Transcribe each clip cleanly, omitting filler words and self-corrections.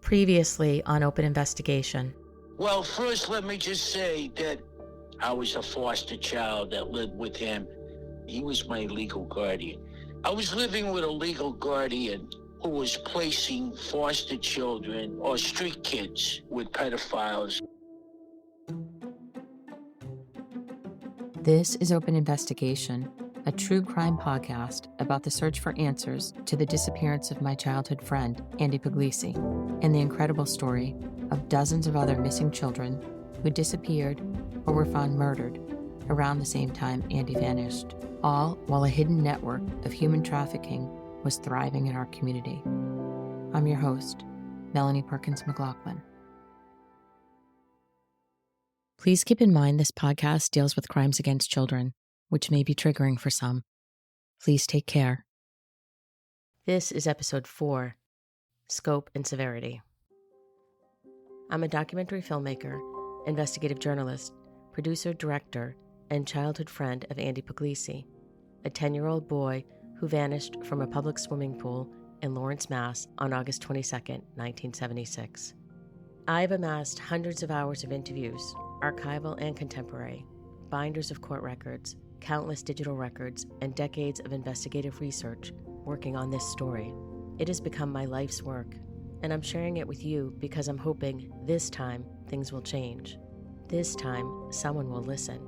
Previously on Open Investigation. Well, first, let me just say that I was a foster child that lived with him. He was my legal guardian. I was living with a legal guardian who was placing foster children or street kids with pedophiles. This is Open Investigation, a true crime podcast about the search for answers to the disappearance of my childhood friend, Andy Puglisi, and the incredible story of dozens of other missing children who disappeared or were found murdered around the same time Andy vanished, all while a hidden network of human trafficking was thriving in our community. I'm your host, Melanie McLaughlin. Please keep in mind this podcast deals with crimes against children, which may be triggering for some. Please take care. This is episode 4, Scope and Severity. I'm a documentary filmmaker, investigative journalist, producer, director, and childhood friend of Andy Puglisi, a 10-year-old boy who vanished from a public swimming pool in Lawrence, Mass. On August 22, 1976. I've amassed hundreds of hours of interviews, archival and contemporary, binders of court records, countless digital records, and decades of investigative research working on this story. It has become my life's work, and I'm sharing it with you because I'm hoping this time things will change. This time, someone will listen,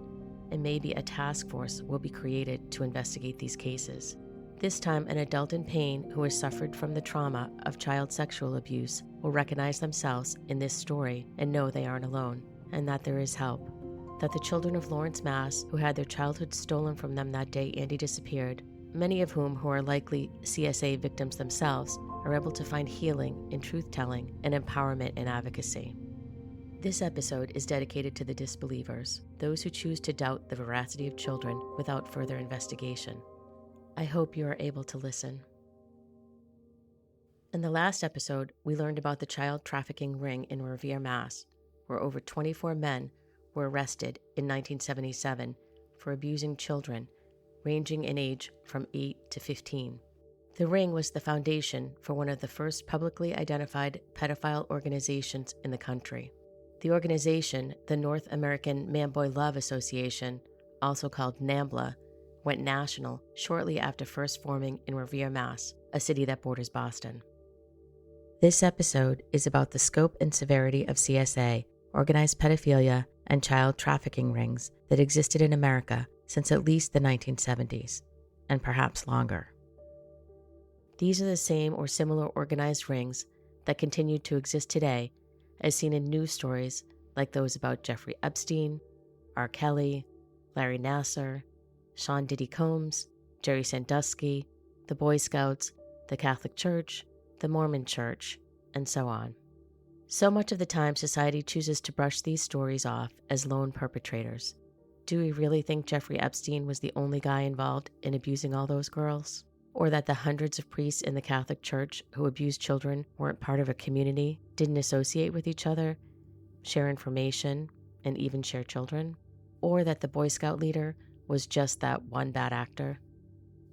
and maybe a task force will be created to investigate these cases. This time, an adult in pain who has suffered from the trauma of child sexual abuse will recognize themselves in this story and know they aren't alone, and that there is help. That the children of Lawrence, Mass., who had their childhood stolen from them that day Andy disappeared, many of whom who are likely CSA victims themselves, are able to find healing in truth-telling and empowerment in advocacy. This episode is dedicated to the disbelievers, those who choose to doubt the veracity of children without further investigation. I hope you are able to listen. In the last episode, we learned about the child trafficking ring in Revere, Mass., where over 24 men were arrested in 1977 for abusing children ranging in age from 8 to 15. The ring was the foundation for one of the first publicly identified pedophile organizations in the country. The organization, the North American Man-Boy Love Association, also called NAMBLA, went national shortly after first forming in Revere, Mass., a city that borders Boston. This episode is about the scope and severity of CSA, organized pedophilia, and child trafficking rings that existed in America since at least the 1970s, and perhaps longer. These are the same or similar organized rings that continue to exist today, as seen in news stories like those about Jeffrey Epstein, R. Kelly, Larry Nassar, Sean Diddy Combs, Jerry Sandusky, the Boy Scouts, the Catholic Church, the Mormon Church, and so on. So much of the time, society chooses to brush these stories off as lone perpetrators. Do we really think Jeffrey Epstein was the only guy involved in abusing all those girls? Or that the hundreds of priests in the Catholic Church who abused children weren't part of a community, didn't associate with each other, share information, and even share children? Or that the Boy Scout leader was just that one bad actor?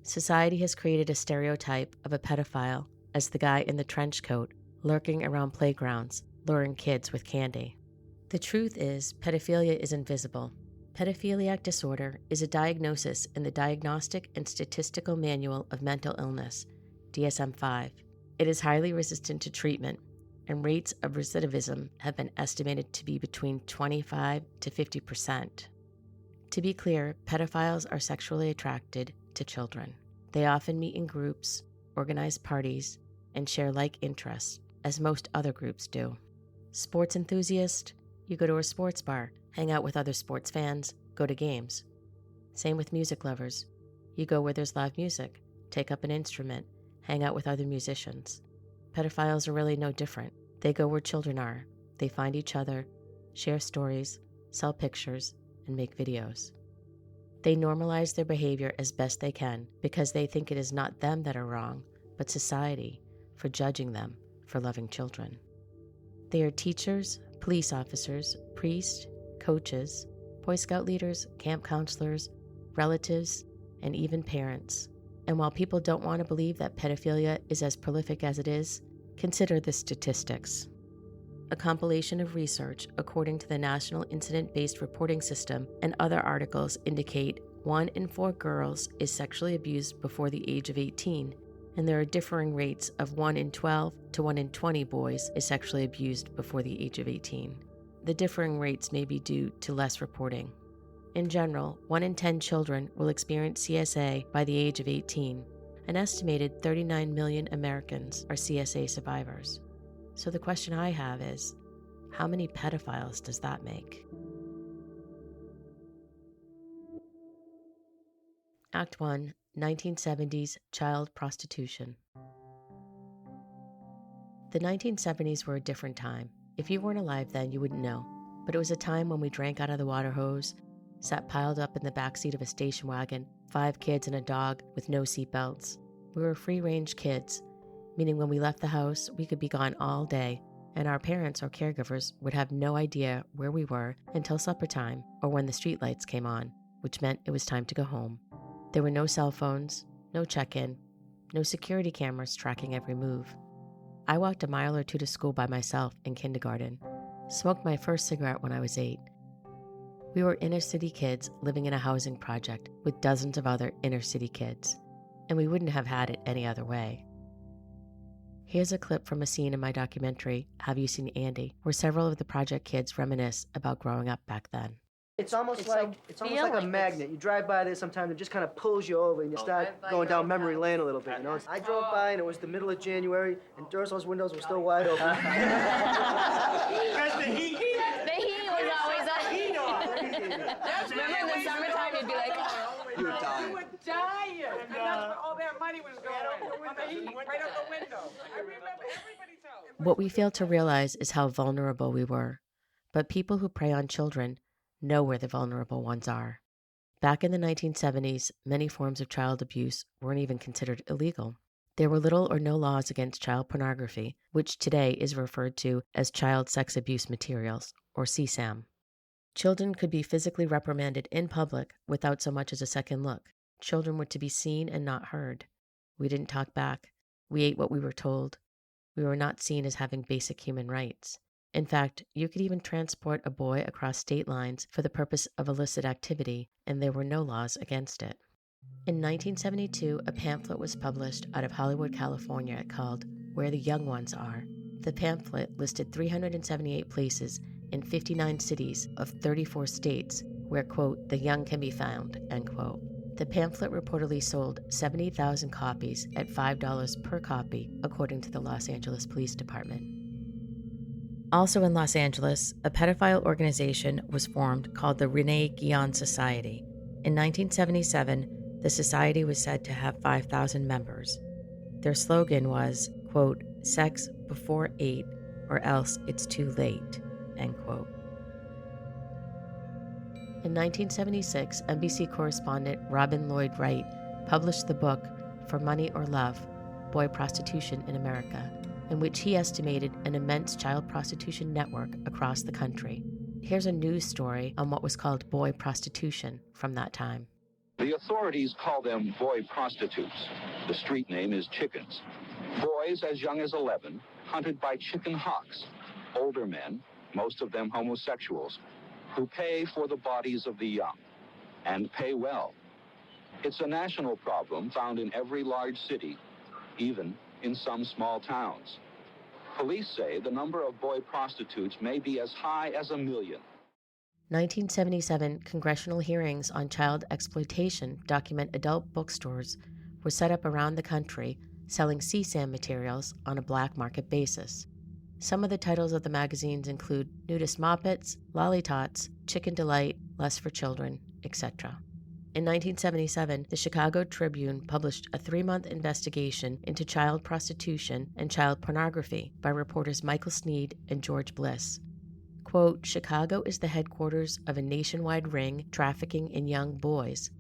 Society has created a stereotype of a pedophile as the guy in the trench coat lurking around playgrounds, luring kids with candy. The truth is, pedophilia is invisible. Pedophiliac disorder is a diagnosis in the Diagnostic and Statistical Manual of Mental Illness, DSM-5. It is highly resistant to treatment, and rates of recidivism have been estimated to be between 25 to 50%. To be clear, pedophiles are sexually attracted to children. They often meet in groups, organize parties, and share like interests, as most other groups do. Sports enthusiast, you go to a sports bar, hang out with other sports fans, go to games. Same with music lovers. You go where there's live music, take up an instrument, hang out with other musicians. Pedophiles are really no different. They go where children are. They find each other, share stories, sell pictures, and make videos. They normalize their behavior as best they can because they think it is not them that are wrong, but society for judging them for loving children. They are teachers, police officers, priests, coaches, Boy Scout leaders, camp counselors, relatives, and even parents. And while people don't want to believe that pedophilia is as prolific as it is, consider the statistics. a compilation of research according to the National Incident-Based Reporting System and other articles indicate 1 in 4 girls is sexually abused before the age of 18, and there are differing rates of 1 in 12 to 1 in 20 boys is sexually abused before the age of 18. The differing rates may be due to less reporting. In general, 1 in 10 children will experience CSA by the age of 18. An estimated 39 million Americans are CSA survivors. So the question I have is, how many pedophiles does that make? Act 1, 1970s Child Prostitution. The 1970s were a different time. If you weren't alive then, you wouldn't know. But it was a time when we drank out of the water hose, sat piled up in the backseat of a station wagon, 5 kids and a dog with no seatbelts. We were free-range kids, meaning when we left the house, we could be gone all day, and our parents or caregivers would have no idea where we were until supper time or when the streetlights came on, which meant it was time to go home. There were no cell phones, no check-in, no security cameras tracking every move. I walked a mile or 2 to school by myself in kindergarten, smoked my first cigarette when I was 8. We were inner-city kids living in a housing project with dozens of other inner-city kids, and we wouldn't have had it any other way. Here's a clip from a scene in my documentary, Have You Seen Andy?, where several of the project kids reminisce about growing up back then. It's almost like a magnet. You drive by there sometimes, it just kind of pulls you over and you start going down memory lane a little bit, you know? I drove by and it was the middle of January and Durslow's windows were still wide open. Because the heat was always on. Remember in the summertime, you'd be like, You were dying. You were dying. And that's where all that money was going. On the heat, right out the window. I remember everybody's house. What we fail to realize is how vulnerable we were. But people who prey on children know where the vulnerable ones are. Back in the 1970s, many forms of child abuse weren't even considered illegal. There were little or no laws against child pornography, which today is referred to as child sex abuse materials, or CSAM. Children could be physically reprimanded in public without so much as a second look. Children were to be seen and not heard. We didn't talk back. We ate what we were told. We were not seen as having basic human rights. In fact, you could even transport a boy across state lines for the purpose of illicit activity, and there were no laws against it. In 1972, a pamphlet was published out of Hollywood, California called Where the Young Ones Are. The pamphlet listed 378 places in 59 cities of 34 states where, quote, the young can be found, end quote. The pamphlet reportedly sold 70,000 copies at $5 per copy, according to the Los Angeles Police Department. Also in Los Angeles, a pedophile organization was formed called the Renee Guion Society. In 1977, the society was said to have 5,000 members. Their slogan was, quote, sex before 8 or else it's too late, end quote. In 1976, NBC correspondent Robin Lloyd Wright published the book For Money or Love, Boy Prostitution in America, in which he estimated an immense child prostitution network across the country. Here's a news story on what was called boy prostitution from that time. The authorities call them boy prostitutes. The street name is chickens. Boys as young as 11, hunted by chicken hawks, older men, most of them homosexuals, who pay for the bodies of the young, and pay well. It's a national problem found in every large city, even in some small towns. Police say the number of boy prostitutes may be as high as 1 million. 1977 congressional hearings on child exploitation document adult bookstores were set up around the country selling CSAM materials on a black market basis. Some of the titles of the magazines include Nudist Moppets, Lollytots, Chicken Delight, Less for Children, etc. In 1977, the Chicago Tribune published a 3-month investigation into child prostitution and child pornography by reporters Michael Sneed and George Bliss. Quote, Chicago is the headquarters of a nationwide ring trafficking in young boys,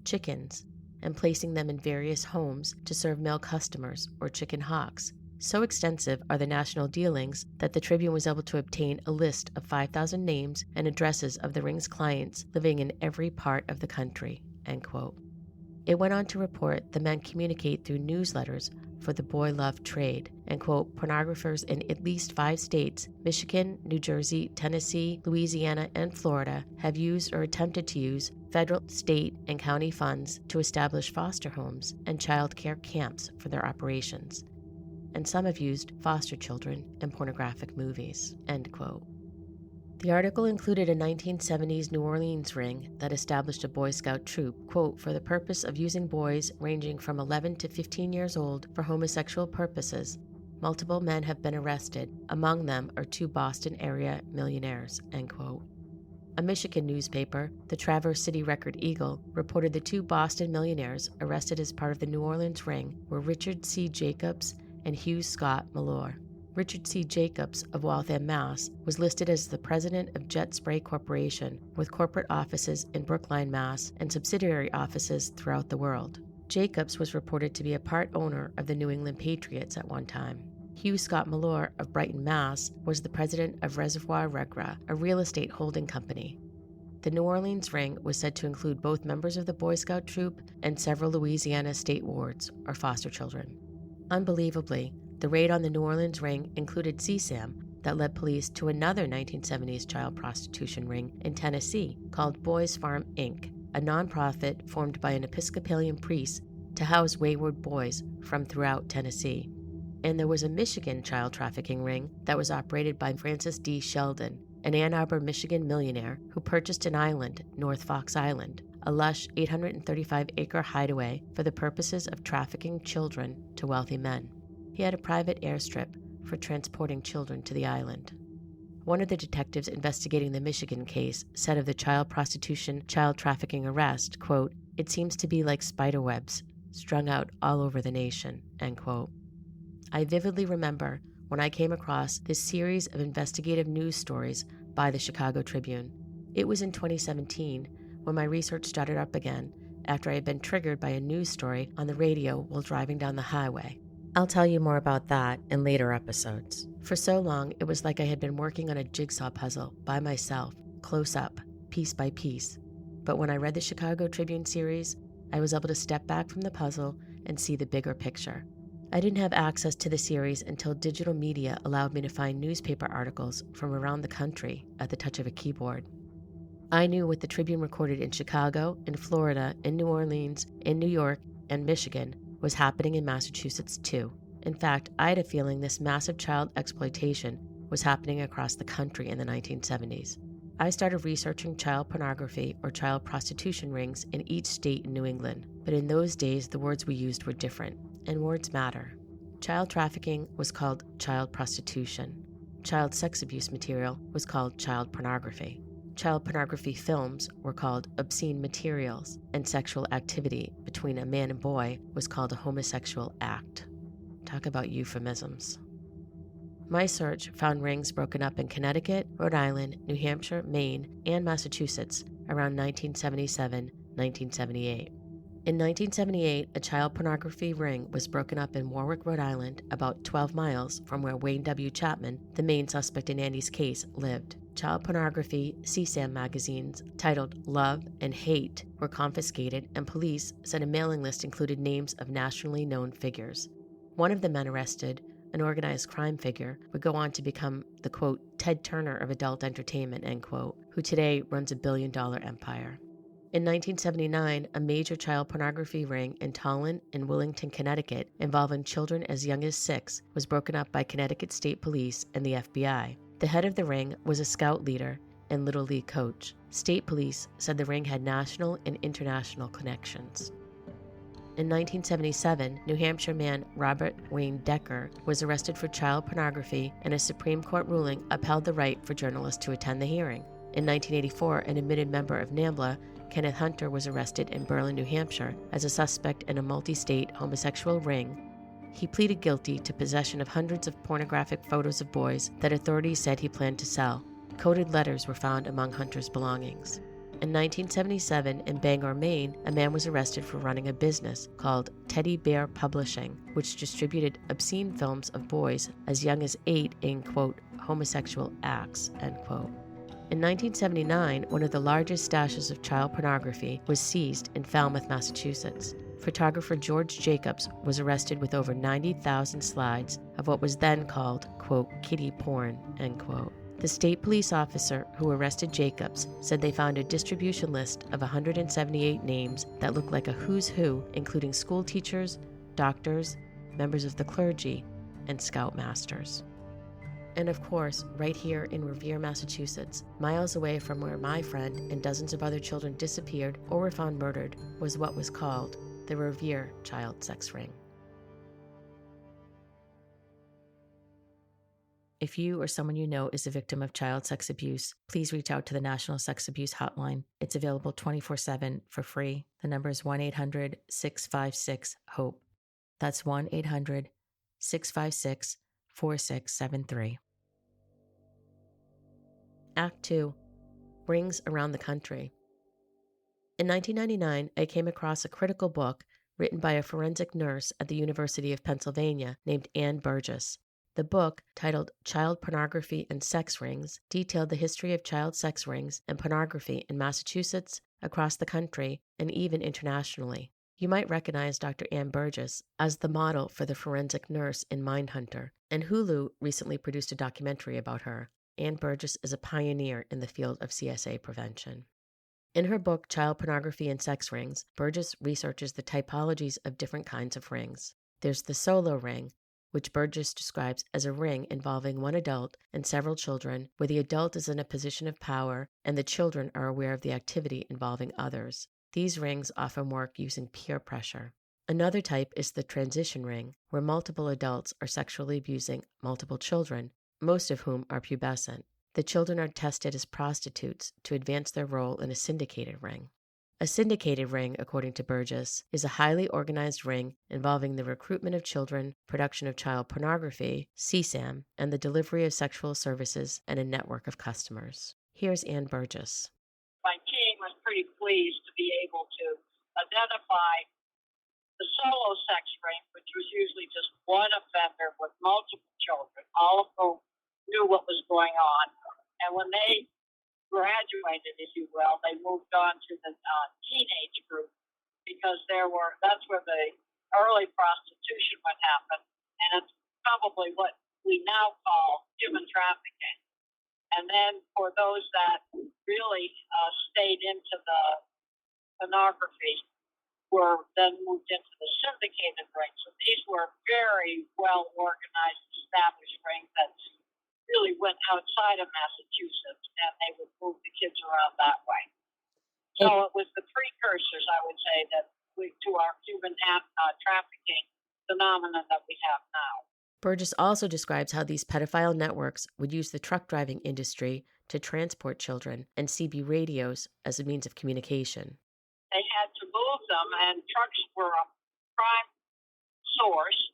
chickens, and placing them in various homes to serve male customers or chicken hawks. So extensive are the national dealings that the Tribune was able to obtain a list of 5,000 names and addresses of the ring's clients living in every part of the country, end quote. It went on to report the men communicate through newsletters for the boy love trade, and, quote, pornographers in at least 5 states, Michigan, New Jersey, Tennessee, Louisiana, and Florida, have used or attempted to use federal, state, and county funds to establish foster homes and child care camps for their operations. And some have used foster children in pornographic movies, end quote. The article included a 1970s New Orleans ring that established a Boy Scout troop, quote, for the purpose of using boys ranging from 11 to 15 years old for homosexual purposes. Multiple men have been arrested. Among them are 2 Boston area millionaires, end quote. A Michigan newspaper, the Traverse City Record-Eagle, reported the 2 Boston millionaires arrested as part of the New Orleans ring were Richard C. Jacobs and Hugh Scott Malore. Richard C. Jacobs of Waltham, Mass. was listed as the president of Jet Spray Corporation, with corporate offices in Brookline, Mass. and subsidiary offices throughout the world. Jacobs was reported to be a part owner of the New England Patriots at one time. Hugh Scott Malore of Brighton, Mass. was the president of Reservoir Regra, a real estate holding company. The New Orleans ring was said to include both members of the Boy Scout troop and several Louisiana state wards, or foster children. Unbelievably, the raid on the New Orleans ring included CSAM that led police to another 1970s child prostitution ring in Tennessee called Boys Farm, Inc., a nonprofit formed by an Episcopalian priest to house wayward boys from throughout Tennessee. And there was a Michigan child trafficking ring that was operated by Francis D. Sheldon, an Ann Arbor, Michigan millionaire who purchased an island, North Fox Island, a lush 835-acre hideaway for the purposes of trafficking children to wealthy men. He had a private airstrip for transporting children to the island. One of the detectives investigating the Michigan case said of the child prostitution, child trafficking arrest, quote, it seems to be like spider webs strung out all over the nation, end quote. I vividly remember when I came across this series of investigative news stories by the Chicago Tribune. It was in 2017 when my research started up again after I had been triggered by a news story on the radio while driving down the highway. I'll tell you more about that in later episodes. For so long, it was like I had been working on a jigsaw puzzle by myself, close up, piece by piece. But when I read the Chicago Tribune series, I was able to step back from the puzzle and see the bigger picture. I didn't have access to the series until digital media allowed me to find newspaper articles from around the country at the touch of a keyboard. I knew what the Tribune recorded in Chicago, in Florida, in New Orleans, in New York, and Michigan was happening in Massachusetts too. In fact, I had a feeling this massive child exploitation was happening across the country in the 1970s. I started researching child pornography or child prostitution rings in each state in New England, but in those days the words we used were different, and words matter. Child trafficking was called child prostitution. Child sex abuse material was called child pornography. Child pornography films were called obscene materials, and sexual activity between a man and boy was called a homosexual act. Talk about euphemisms. My search found rings broken up in Connecticut, Rhode Island, New Hampshire, Maine, and Massachusetts around 1977-1978. In 1978, a child pornography ring was broken up in Warwick, Rhode Island, about 12 miles from where Wayne W. Chapman, the main suspect in Andy's case, lived. Child pornography CSAM magazines titled Love and Hate were confiscated, and police said a mailing list included names of nationally known figures. One of the men arrested, an organized crime figure, would go on to become the, quote, Ted Turner of adult entertainment, end quote, who today runs a billion-dollar empire. In 1979, a major child pornography ring in Tolland and Willington, Connecticut, involving children as young as 6, was broken up by Connecticut State Police and the FBI. The head of the ring was a scout leader and Little League coach. State police said the ring had national and international connections. In 1977, New Hampshire man Robert Wayne Decker was arrested for child pornography, and a Supreme Court ruling upheld the right for journalists to attend the hearing. In 1984, an admitted member of NAMBLA, Kenneth Hunter, was arrested in Berlin, New Hampshire, as a suspect in a multi-state homosexual ring. He pleaded guilty to possession of hundreds of pornographic photos of boys that authorities said he planned to sell. Coded letters were found among Hunter's belongings. In 1977, in Bangor, Maine, a man was arrested for running a business called Teddy Bear Publishing, which distributed obscene films of boys as young as 8 in, quote, homosexual acts, end quote. In 1979, one of the largest stashes of child pornography was seized in Falmouth, Massachusetts. photographer George Jacobs was arrested with over 90,000 slides of what was then called, quote, kiddie porn, end quote. The state police officer who arrested Jacobs said they found a distribution list of 178 names that looked like a who's who, including school teachers, doctors, members of the clergy, and scoutmasters. And of course, right here in Revere, Massachusetts, miles away from where my friend and dozens of other children disappeared or were found murdered, was what was called the Revere child sex ring. If you or someone you know is a victim of child sex abuse, please reach out to the National Sex Abuse Hotline. It's available 24/7 for free. The number is 1-800-656-HOPE. That's 1-800-656-4673. Act 2. Rings around the country. In 1999, I came across a critical book written by a forensic nurse at the University of Pennsylvania named Ann Burgess. The book, titled Child Pornography and Sex Rings, detailed the history of child sex rings and pornography in Massachusetts, across the country, and even internationally. You might recognize Dr. Ann Burgess as the model for the forensic nurse in Mindhunter, and Hulu recently produced a documentary about her. Ann Burgess is a pioneer in the field of CSA prevention. In her book, Child Pornography and Sex Rings, Burgess researches the typologies of different kinds of rings. There's the solo ring, which Burgess describes as a ring involving one adult and several children, where the adult is in a position of power and the children are aware of the activity involving others. These rings often work using peer pressure. Another type is the transition ring, where multiple adults are sexually abusing multiple children, most of whom are pubescent. The children are tested as prostitutes to advance their role in a syndicated ring. A syndicated ring, according to Burgess, is a highly organized ring involving the recruitment of children, production of child pornography, CSAM, and the delivery of sexual services and a network of customers. Here's Ann Burgess. My team was pretty pleased to be able to identify the solo sex ring, which was usually just one offender with multiple children, all of whom knew what was going on. And when they graduated, if you will, they moved on to the teenage group, because that's where the early prostitution would happen, and it's probably what we now call human trafficking. And then for those that really stayed into the pornography were then moved into the syndicated rings. So these were very well organized, established rings that really went outside of Massachusetts, and they would move the kids around that way. So it was the precursors, I would say, to our human trafficking phenomenon that we have now. Burgess also describes how these pedophile networks would use the truck driving industry to transport children and CB radios as a means of communication. They had to move them, and trucks were a prime source.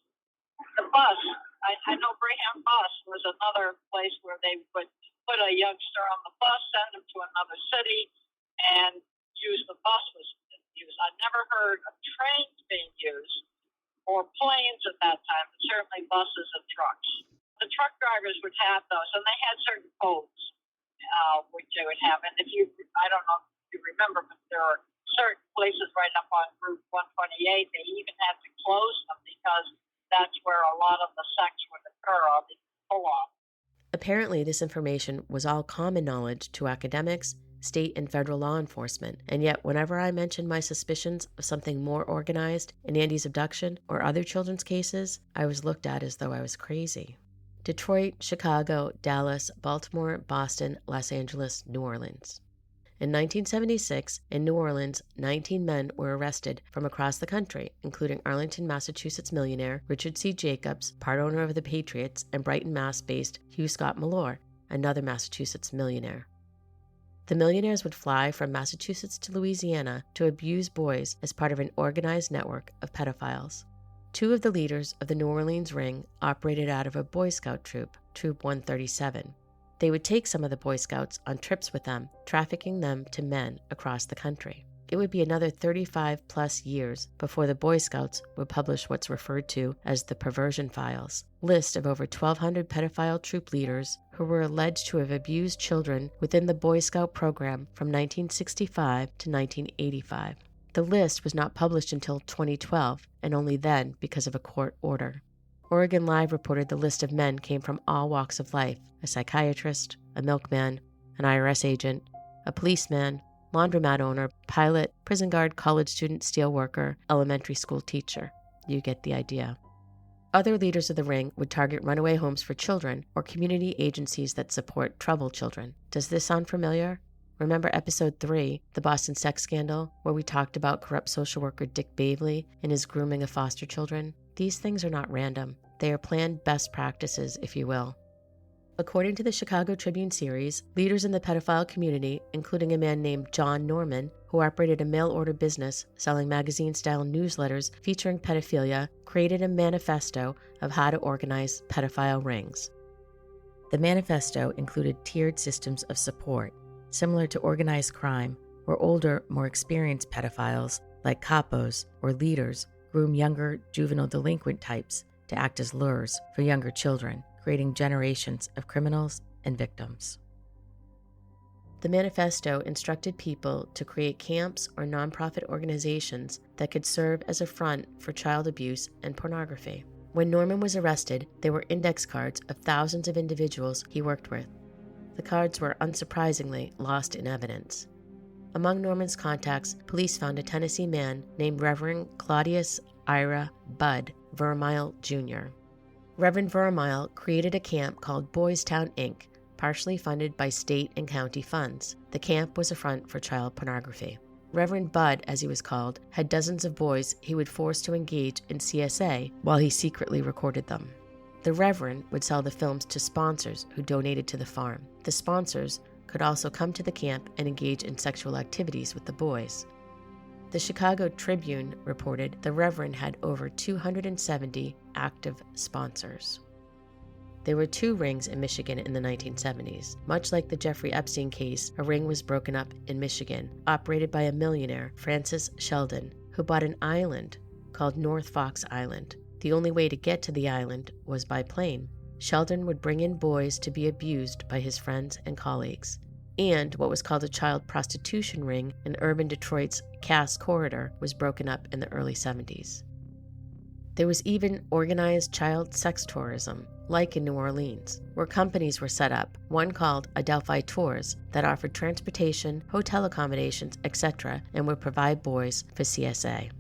The bus, I know Greyhound Bus was another place where they would put a youngster on the bus, send him to another city, and use the bus was used. I never heard of trains being used or planes at that time, but certainly buses and trucks. The truck drivers would have those, and they had certain codes which they would have. And I don't know if you remember, but there are certain places right up on Route 128, they even had to close them because that's where a lot of the sex would occur on the pull-off. Apparently, this information was all common knowledge to academics, state and federal law enforcement, and yet whenever I mentioned my suspicions of something more organized in Andy's abduction or other children's cases, I was looked at as though I was crazy. Detroit, Chicago, Dallas, Baltimore, Boston, Los Angeles, New Orleans. In 1976, in New Orleans, 19 men were arrested from across the country, including Arlington, Massachusetts millionaire Richard C. Jacobs, part owner of the Patriots, and Brighton, Mass-based Hugh Scott Malore, another Massachusetts millionaire. The millionaires would fly from Massachusetts to Louisiana to abuse boys as part of an organized network of pedophiles. Two of the leaders of the New Orleans ring operated out of a Boy Scout troop, Troop 137. They would take some of the Boy Scouts on trips with them, trafficking them to men across the country. It would be another 35-plus years before the Boy Scouts would publish what's referred to as the Perversion Files, list of over 1,200 pedophile troop leaders who were alleged to have abused children within the Boy Scout program from 1965 to 1985. The list was not published until 2012, and only then because of a court order. Oregon Live reported the list of men came from all walks of life: a psychiatrist, a milkman, an IRS agent, a policeman, laundromat owner, pilot, prison guard, college student, steelworker, elementary school teacher. You get the idea. Other leaders of the ring would target runaway homes for children or community agencies that support troubled children. Does this sound familiar? Remember episode 3, the Boston sex scandal, where we talked about corrupt social worker Dick Bavely and his grooming of foster children? These things are not random. They are planned best practices, if you will. According to the Chicago Tribune series, leaders in the pedophile community, including a man named John Norman, who operated a mail-order business selling magazine-style newsletters featuring pedophilia, created a manifesto of how to organize pedophile rings. The manifesto included tiered systems of support, similar to organized crime, where older, more experienced pedophiles, like capos or leaders, groom younger juvenile delinquent types to act as lures for younger children, creating generations of criminals and victims. The manifesto instructed people to create camps or nonprofit organizations that could serve as a front for child abuse and pornography. When Norman was arrested, there were index cards of thousands of individuals he worked with. The cards were, unsurprisingly, lost in evidence. Among Norman's contacts, police found a Tennessee man named Reverend Claudius Ira Bud Vermeil Jr. Reverend Vermeil created a camp called Boys Town, Inc., partially funded by state and county funds. The camp was a front for child pornography. Reverend Bud, as he was called, had dozens of boys he would force to engage in CSA while he secretly recorded them. The Reverend would sell the films to sponsors who donated to the farm. The sponsors could also come to the camp and engage in sexual activities with the boys. The Chicago Tribune reported the Reverend had over 270 active sponsors. There were 2 rings in Michigan in the 1970s. Much like the Jeffrey Epstein case, a ring was broken up in Michigan, operated by a millionaire, Francis Sheldon, who bought an island called North Fox Island. The only way to get to the island was by plane. Sheldon would bring in boys to be abused by his friends and colleagues. And what was called a child prostitution ring in urban Detroit's Cass Corridor was broken up in the early 70s. There was even organized child sex tourism, like in New Orleans, where companies were set up, one called Adelphi Tours, that offered transportation, hotel accommodations, etc., and would provide boys for CSA.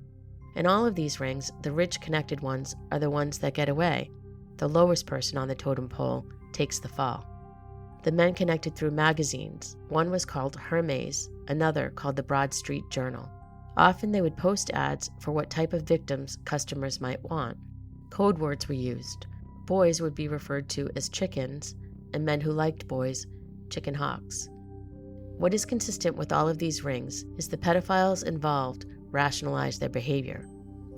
In all of these rings, the rich connected ones are the ones that get away. The lowest person on the totem pole takes the fall. The men connected through magazines. One was called Hermes, another called the Broad Street Journal. Often they would post ads for what type of victims customers might want. Code words were used. Boys would be referred to as chickens, and men who liked boys, chicken hawks. What is consistent with all of these rings is the pedophiles involved rationalize their behavior.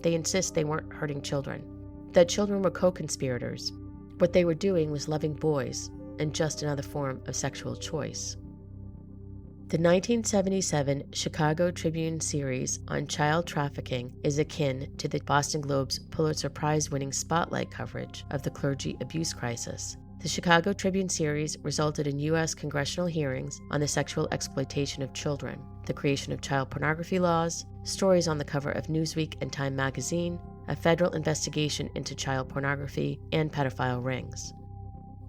They insist they weren't hurting children, that children were co-conspirators. What they were doing was loving boys, and just another form of sexual choice. The 1977 Chicago Tribune series on child trafficking is akin to the Boston Globe's Pulitzer Prize-winning spotlight coverage of the clergy abuse crisis. The Chicago Tribune series resulted in U.S. congressional hearings on the sexual exploitation of children, the creation of child pornography laws, stories on the cover of Newsweek and Time magazine, a federal investigation into child pornography, and pedophile rings.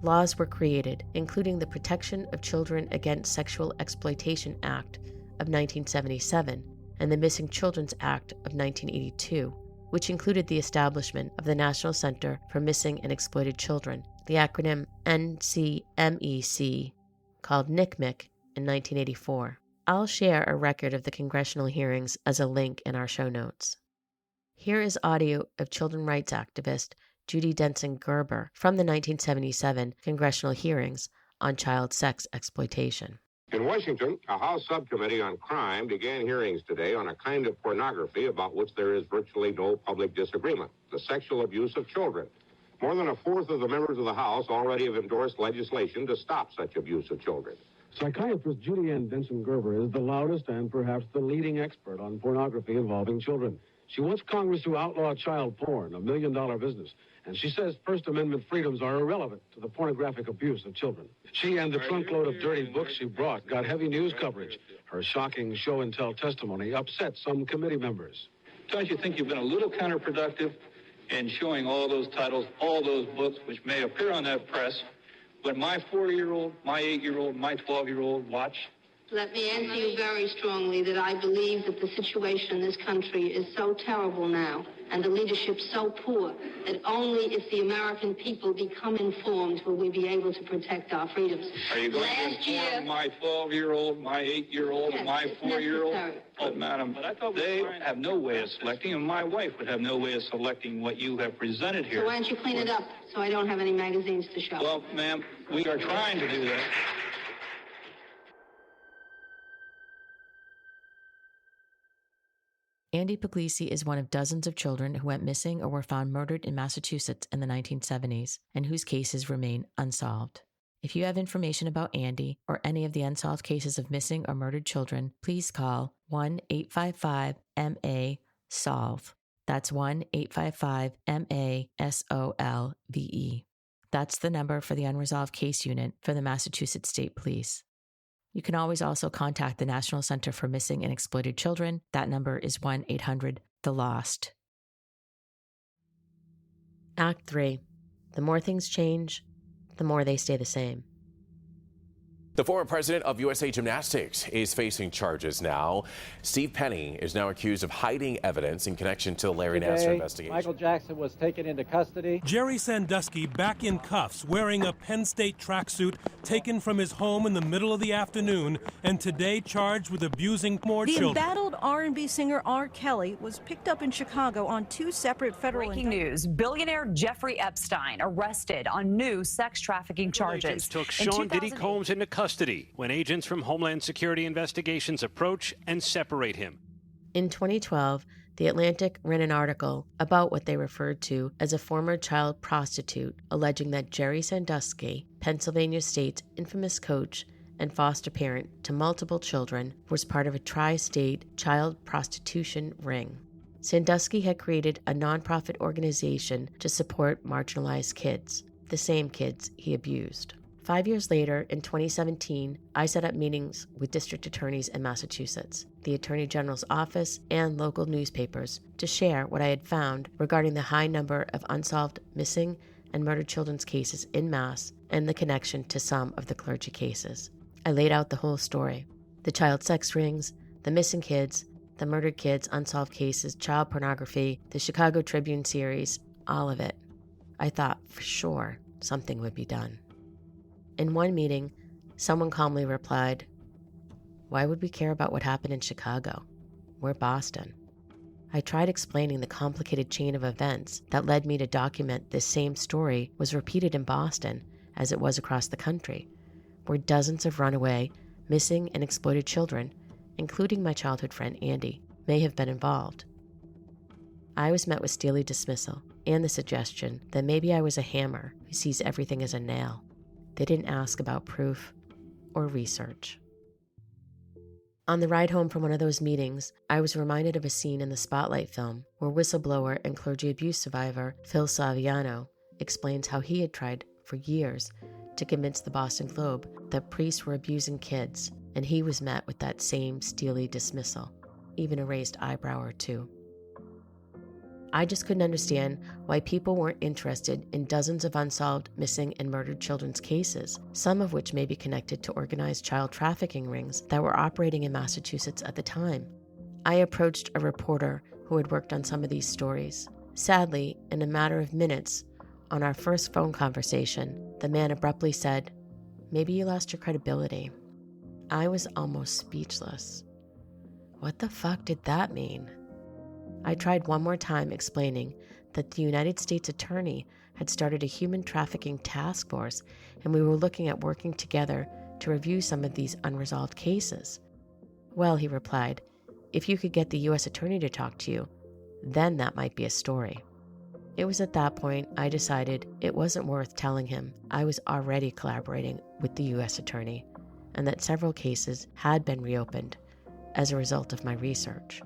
Laws were created, including the Protection of Children Against Sexual Exploitation Act of 1977 and the Missing Children's Act of 1982, which included the establishment of the National Center for Missing and Exploited Children, the acronym NCMEC, called NCMEC in 1984. I'll share a record of the congressional hearings as a link in our show notes. Here is audio of children's rights activist Judy Denson Gerber from the 1977 congressional hearings on child sex exploitation. In Washington, a House subcommittee on crime began hearings today on a kind of pornography about which there is virtually no public disagreement, the sexual abuse of children. More than a fourth of the members of the House already have endorsed legislation to stop such abuse of children. Psychiatrist Judy Ann Denson Gerber is the loudest and perhaps the leading expert on pornography involving children. She wants Congress to outlaw child porn, $1 million business, And she says First Amendment freedoms are irrelevant to the pornographic abuse of children. She and the trunkload of dirty books she brought got heavy news coverage. Her shocking show-and-tell testimony upset some committee members. Don't you think you've been a little counterproductive in showing all those titles, all those books which may appear on that press when my 4-year-old, my 8-year-old, my 12-year-old watch? Let me answer you very strongly that I believe that the situation in this country is so terrible now and the leadership so poor that only if the American people become informed will we be able to protect our freedoms. Are you going to inform my 12-year-old, my 8-year-old, and my 4-year-old? Oh, madam, they have no way of selecting, and my wife would have no way of selecting what you have presented here. So why don't you clean it up so I don't have any magazines to show? Well, ma'am, we are trying to do that. Andy Puglisi is one of dozens of children who went missing or were found murdered in Massachusetts in the 1970s and whose cases remain unsolved. If you have information about Andy or any of the unsolved cases of missing or murdered children, please call 1-855-MA-SOLVE. That's 1-855-MA-SOLVE. That's the number for the Unresolved Case Unit for the Massachusetts State Police. You can always also contact the National Center for Missing and Exploited Children. That number is 1-800-THE-LOST. Act 3. The more things change, the more they stay the same. The former president of USA Gymnastics is facing charges now. Steve Penny is now accused of hiding evidence in connection to the Larry Nassar investigation. Michael Jackson was taken into custody. Jerry Sandusky back in cuffs, wearing a Penn State tracksuit taken from his home in the middle of the afternoon, and today charged with abusing more children. The embattled R&B singer R. Kelly was picked up in Chicago on 2 separate federal Breaking news, billionaire Jeffrey Epstein arrested on new sex trafficking charges. Agents took Sean Diddy Combs into custody when agents from Homeland Security Investigations approach and separate him. In 2012, The Atlantic ran an article about what they referred to as a former child prostitute, alleging that Jerry Sandusky, Pennsylvania State's infamous coach and foster parent to multiple children, was part of a tri-state child prostitution ring. Sandusky had created a nonprofit organization to support marginalized kids, the same kids he abused. 5 years later, in 2017, I set up meetings with district attorneys in Massachusetts, the Attorney General's office, and local newspapers to share what I had found regarding the high number of unsolved missing and murdered children's cases in Mass and the connection to some of the clergy cases. I laid out the whole story: the child sex rings, the missing kids, the murdered kids, unsolved cases, child pornography, the Chicago Tribune series, all of it. I thought for sure something would be done. In one meeting, someone calmly replied, "Why would we care about what happened in Chicago? We're Boston." I tried explaining the complicated chain of events that led me to document this same story was repeated in Boston as it was across the country, where dozens of runaway, missing, and exploited children, including my childhood friend Andy, may have been involved. I was met with steely dismissal and the suggestion that maybe I was a hammer who sees everything as a nail. They didn't ask about proof or research. On the ride home from one of those meetings, I was reminded of a scene in the Spotlight film where whistleblower and clergy abuse survivor Phil Saviano explains how he had tried for years to convince the Boston Globe that priests were abusing kids, and he was met with that same steely dismissal, even a raised eyebrow or two. I just couldn't understand why people weren't interested in dozens of unsolved missing and murdered children's cases, some of which may be connected to organized child trafficking rings that were operating in Massachusetts at the time. I approached a reporter who had worked on some of these stories. Sadly, in a matter of minutes, on our first phone conversation, the man abruptly said, "Maybe you lost your credibility." I was almost speechless. What the fuck did that mean? I tried one more time explaining that the United States Attorney had started a human trafficking task force, and we were looking at working together to review some of these unresolved cases. "Well," he replied, "if you could get the U.S. Attorney to talk to you, then that might be a story." It was at that point I decided it wasn't worth telling him I was already collaborating with the U.S. Attorney, and that several cases had been reopened as a result of my research.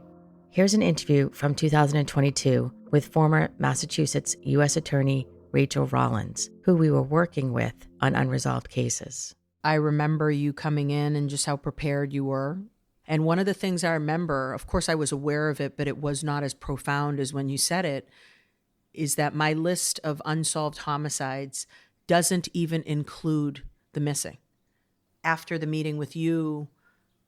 Here's an interview from 2022 with former Massachusetts U.S. Attorney Rachel Rollins, who we were working with on unresolved cases. I remember you coming in and just how prepared you were. And one of the things I remember, of course I was aware of it, but it was not as profound as when you said it, is that my list of unsolved homicides doesn't even include the missing. After the meeting with you,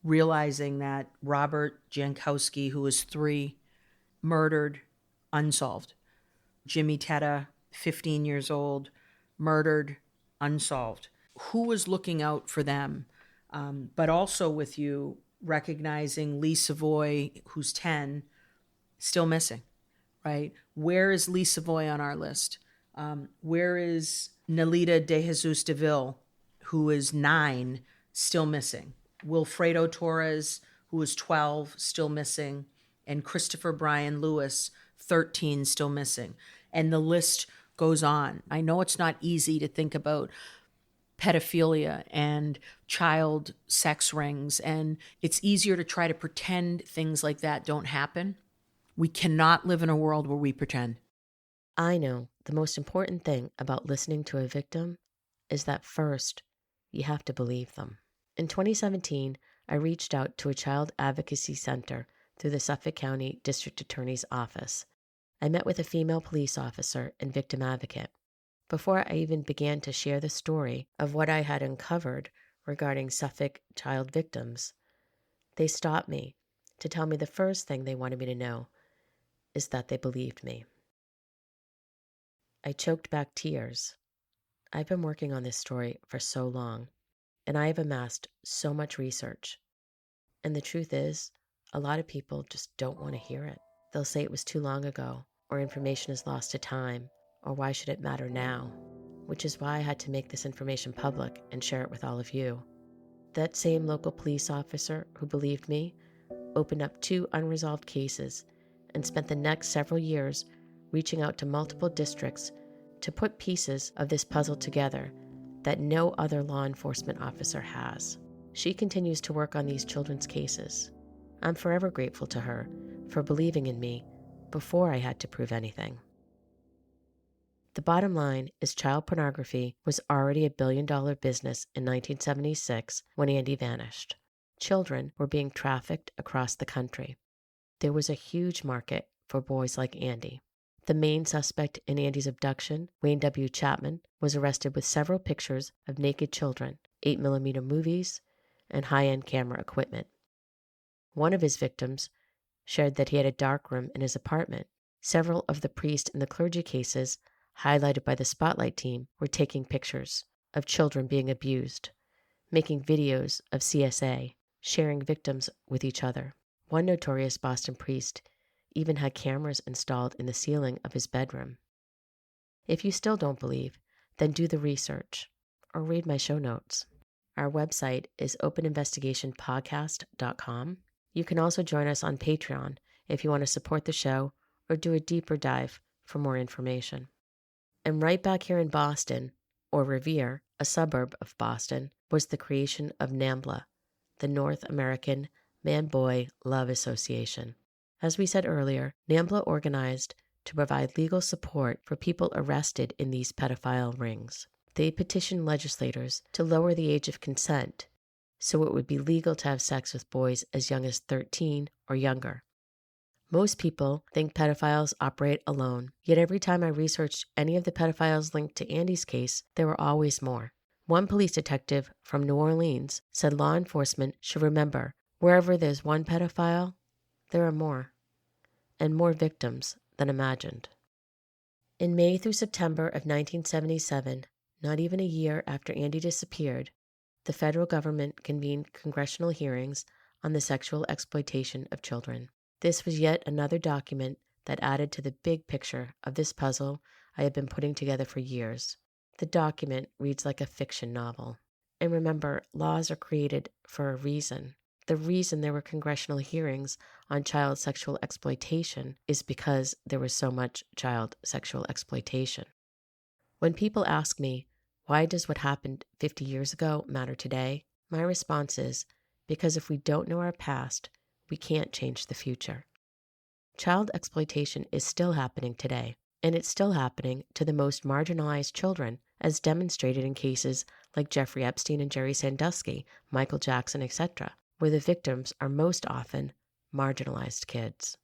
realizing that Robert Jankowski, who was 3, murdered, unsolved. Jimmy Teta, 15 years old, murdered, unsolved. Who was looking out for them? But also with you, recognizing Lee Savoy, who's 10, still missing, right? Where is Lee Savoy on our list? Where is Nalita De Jesus DeVille, who is 9, still missing? Wilfredo Torres, who is 12, still missing. And Christopher Brian Lewis, 13, still missing. And the list goes on. I know it's not easy to think about pedophilia and child sex rings, and it's easier to try to pretend things like that don't happen. We cannot live in a world where we pretend. I know the most important thing about listening to a victim is that first, you have to believe them. In 2017, I reached out to a child advocacy center through the Suffolk County District Attorney's Office. I met with a female police officer and victim advocate. Before I even began to share the story of what I had uncovered regarding Suffolk child victims, they stopped me to tell me the first thing they wanted me to know is that they believed me. I choked back tears. I've been working on this story for so long, and I have amassed so much research. And the truth is, a lot of people just don't want to hear it. They'll say it was too long ago, or information is lost to time, or why should it matter now? Which is why I had to make this information public and share it with all of you. That same local police officer who believed me opened up 2 unresolved cases and spent the next several years reaching out to multiple districts to put pieces of this puzzle together that no other law enforcement officer has. She continues to work on these children's cases. I'm forever grateful to her for believing in me before I had to prove anything. The bottom line is child pornography was already a billion-dollar business in 1976 when Andy vanished. Children were being trafficked across the country. There was a huge market for boys like Andy. The main suspect in Andy's abduction, Wayne W. Chapman, was arrested with several pictures of naked children, 8mm movies, and high-end camera equipment. One of his victims shared that he had a darkroom in his apartment. Several of the priest and the clergy cases, highlighted by the Spotlight team, were taking pictures of children being abused, making videos of CSA, sharing victims with each other. One notorious Boston priest even had cameras installed in the ceiling of his bedroom. If you still don't believe, then do the research or read my show notes. Our website is openinvestigationpodcast.com. You can also join us on Patreon if you want to support the show or do a deeper dive for more information. And right back here in Boston, or Revere, a suburb of Boston, was the creation of NAMBLA, the North American Man-Boy Love Association. As we said earlier, NAMBLA organized to provide legal support for people arrested in these pedophile rings. They petitioned legislators to lower the age of consent so it would be legal to have sex with boys as young as 13 or younger. Most people think pedophiles operate alone, yet every time I researched any of the pedophiles linked to Andy's case, there were always more. One police detective from New Orleans said law enforcement should remember, wherever there's one pedophile, there are more, and more victims than imagined. In May through September of 1977, not even a year after Andy disappeared, the federal government convened congressional hearings on the sexual exploitation of children. This was yet another document that added to the big picture of this puzzle I had been putting together for years. The document reads like a fiction novel. And remember, laws are created for a reason. The reason there were congressional hearings on child sexual exploitation is because there was so much child sexual exploitation. When people ask me, why does what happened 50 years ago matter today? My response is, because if we don't know our past, we can't change the future. Child exploitation is still happening today, and it's still happening to the most marginalized children, as demonstrated in cases like Jeffrey Epstein and Jerry Sandusky, Michael Jackson, etc., where the victims are most often marginalized kids.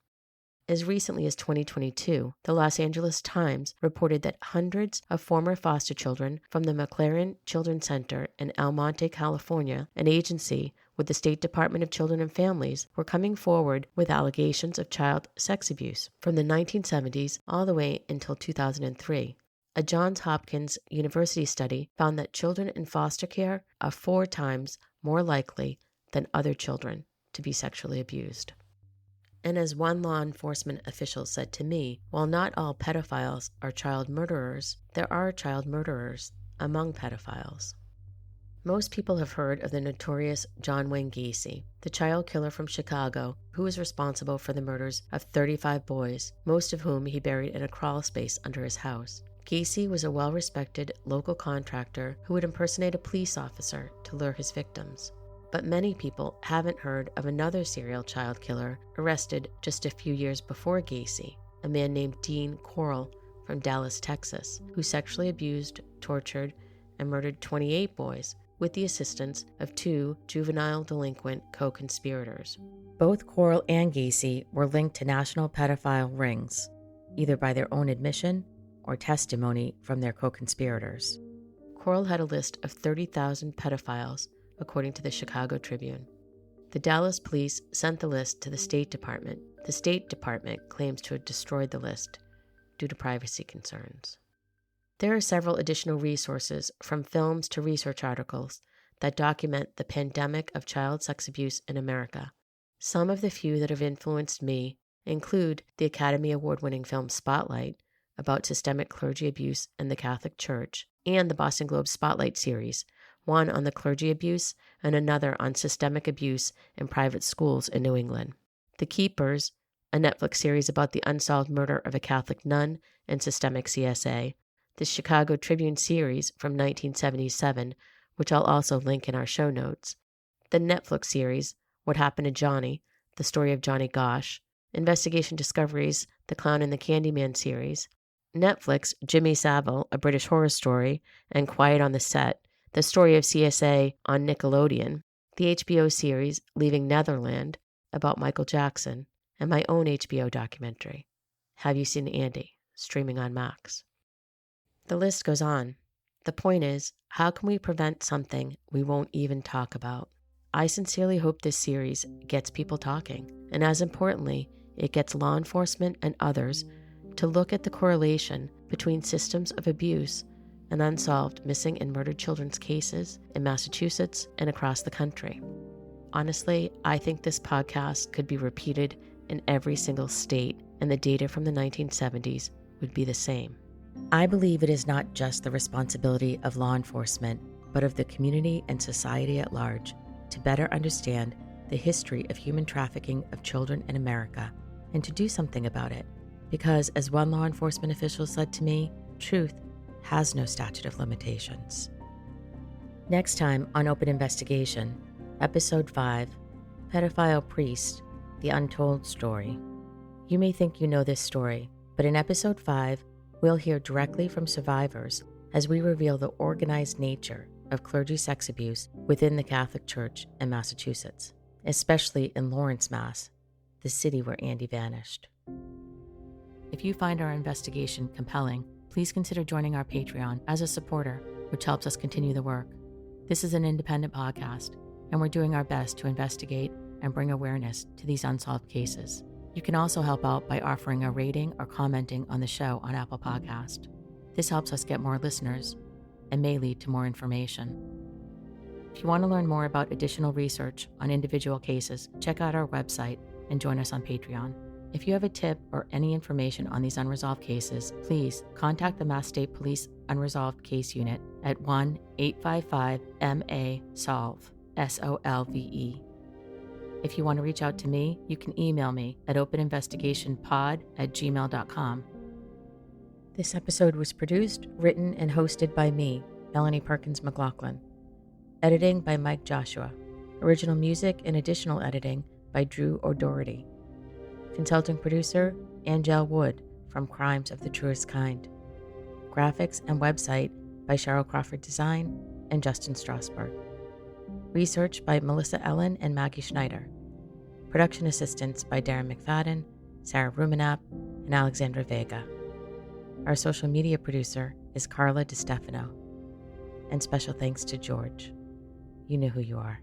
As recently as 2022, the Los Angeles Times reported that hundreds of former foster children from the McLaren Children's Center in El Monte, California, an agency with the State Department of Children and Families, were coming forward with allegations of child sex abuse from the 1970s all the way until 2003. A Johns Hopkins University study found that children in foster care are 4 times more likely than other children to be sexually abused. And as one law enforcement official said to me, while not all pedophiles are child murderers, there are child murderers among pedophiles. Most people have heard of the notorious John Wayne Gacy, the child killer from Chicago, who was responsible for the murders of 35 boys, most of whom he buried in a crawl space under his house. Gacy was a well-respected local contractor who would impersonate a police officer to lure his victims. But many people haven't heard of another serial child killer arrested just a few years before Gacy, a man named Dean Corll from Dallas, Texas, who sexually abused, tortured, and murdered 28 boys with the assistance of 2 juvenile delinquent co-conspirators. Both Corll and Gacy were linked to national pedophile rings, either by their own admission or testimony from their co-conspirators. Corll had a list of 30,000 pedophiles, according to the Chicago Tribune. The Dallas police sent the list to the State Department. The State Department claims to have destroyed the list due to privacy concerns. There are several additional resources, from films to research articles, that document the pandemic of child sex abuse in America. Some of the few that have influenced me include the Academy Award-winning film Spotlight, about systemic clergy abuse in the Catholic Church, and the Boston Globe Spotlight series, one on the clergy abuse and another on systemic abuse in private schools in New England. The Keepers, a Netflix series about the unsolved murder of a Catholic nun and systemic CSA, the Chicago Tribune series from 1977, which I'll also link in our show notes, the Netflix series What Happened to Johnny, the story of Johnny Gosch, Investigation Discoveries, The Clown and the Candyman series, Netflix Jimmy Savile, A British Horror Story, and Quiet on the Set, the story of CSA on Nickelodeon, the HBO series Leaving Netherland, about Michael Jackson, and my own HBO documentary, Have You Seen Andy?, streaming on Max. The list goes on. The point is, how can we prevent something we won't even talk about? I sincerely hope this series gets people talking, and as importantly, it gets law enforcement and others to look at the correlation between systems of abuse and unsolved missing and murdered children's cases in Massachusetts and across the country. Honestly, I think this podcast could be repeated in every single state, and the data from the 1970s would be the same. I believe it is not just the responsibility of law enforcement, but of the community and society at large to better understand the history of human trafficking of children in America and to do something about it. Because, as one law enforcement official said to me, truth has no statute of limitations. Next time on Open Investigation, Episode 5, Pedophile Priest, The Untold Story. You may think you know this story, but in Episode 5, we'll hear directly from survivors as we reveal the organized nature of clergy sex abuse within the Catholic Church in Massachusetts, especially in Lawrence, Mass., the city where Andy vanished. If you find our investigation compelling, please consider joining our Patreon as a supporter, which helps us continue the work. This is an independent podcast, and we're doing our best to investigate and bring awareness to these unsolved cases. You can also help out by offering a rating or commenting on the show on Apple Podcast. This helps us get more listeners and may lead to more information. If you want to learn more about additional research on individual cases, check out our website and join us on Patreon. If you have a tip or any information on these unresolved cases, please contact the Mass State Police Unresolved Case Unit at 1-855-MA-SOLVE, SOLVE. If you want to reach out to me, you can email me at openinvestigationpod@gmail.com. This episode was produced, written, and hosted by me, Melanie Perkins McLaughlin. Editing by Mike Joshua. Original music and additional editing by Drew O'Doherty. Consulting producer, Angel Wood from Crimes of the Truest Kind. Graphics and website by Cheryl Crawford Design and Justin Strasberg. Research by Melissa Ellen and Maggie Schneider. Production assistance by Darren McFadden, Sarah Rumenap, and Alexandra Vega. Our social media producer is Carla DiStefano. And special thanks to George. You know who you are.